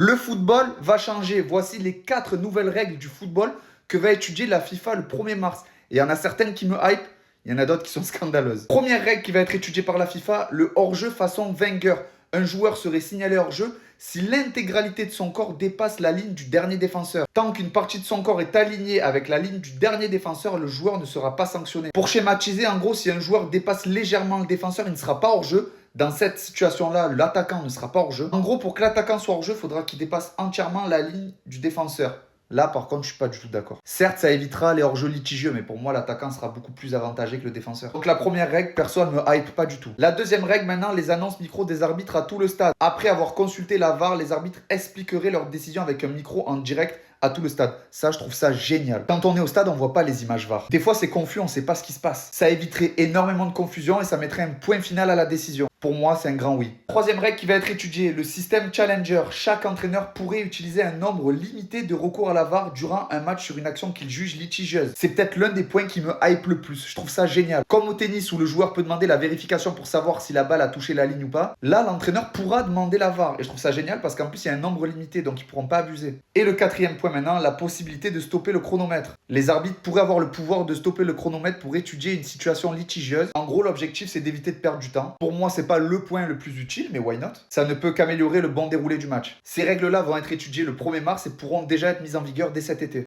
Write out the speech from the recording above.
Le football va changer. Voici les 4 nouvelles règles du football que va étudier la FIFA le 1er mars. Et il y en a certaines qui me hype, il y en a d'autres qui sont scandaleuses. Première règle qui va être étudiée par la FIFA, le hors-jeu façon Wenger. Un joueur serait signalé hors-jeu si l'intégralité de son corps dépasse la ligne du dernier défenseur. Tant qu'une partie de son corps est alignée avec la ligne du dernier défenseur, le joueur ne sera pas sanctionné. Pour schématiser, en gros, si un joueur dépasse légèrement le défenseur, il ne sera pas hors-jeu. Dans cette situation-là, l'attaquant ne sera pas hors-jeu. En gros, pour que l'attaquant soit hors-jeu, il faudra qu'il dépasse entièrement la ligne du défenseur. Là, par contre, je ne suis pas du tout d'accord. Certes, ça évitera les hors-jeux litigieux, mais pour moi, l'attaquant sera beaucoup plus avantagé que le défenseur. Donc la première règle, personne ne me hype pas du tout. La deuxième règle, maintenant, les annonces micro des arbitres à tout le stade. Après avoir consulté la VAR, les arbitres expliqueraient leur décision avec un micro en direct à tout le stade. Ça, je trouve ça génial. Quand on est au stade, on voit pas les images VAR. Des fois, c'est confus, on sait pas ce qui se passe. Ça éviterait énormément de confusion et ça mettrait un point final à la décision. Pour moi, c'est un grand oui. Troisième règle qui va être étudiée, le système Challenger. Chaque entraîneur pourrait utiliser un nombre limité de recours à la VAR durant un match sur une action qu'il juge litigieuse. C'est peut-être l'un des points qui me hype le plus. Je trouve ça génial. Comme au tennis où le joueur peut demander la vérification pour savoir si la balle a touché la ligne ou pas, là, l'entraîneur pourra demander la VAR. Et je trouve ça génial parce qu'en plus, il y a un nombre limité, donc ils pourront pas abuser. Et le quatrième point maintenant, la possibilité de stopper le chronomètre. Les arbitres pourraient avoir le pouvoir de stopper le chronomètre pour étudier une situation litigieuse. En gros, l'objectif, c'est d'éviter de perdre du temps. Pour moi, c'est pas le point le plus utile, mais why not? Ça ne peut qu'améliorer le bon déroulé du match. Ces règles-là vont être étudiées le 1er mars et pourront déjà être mises en vigueur dès cet été.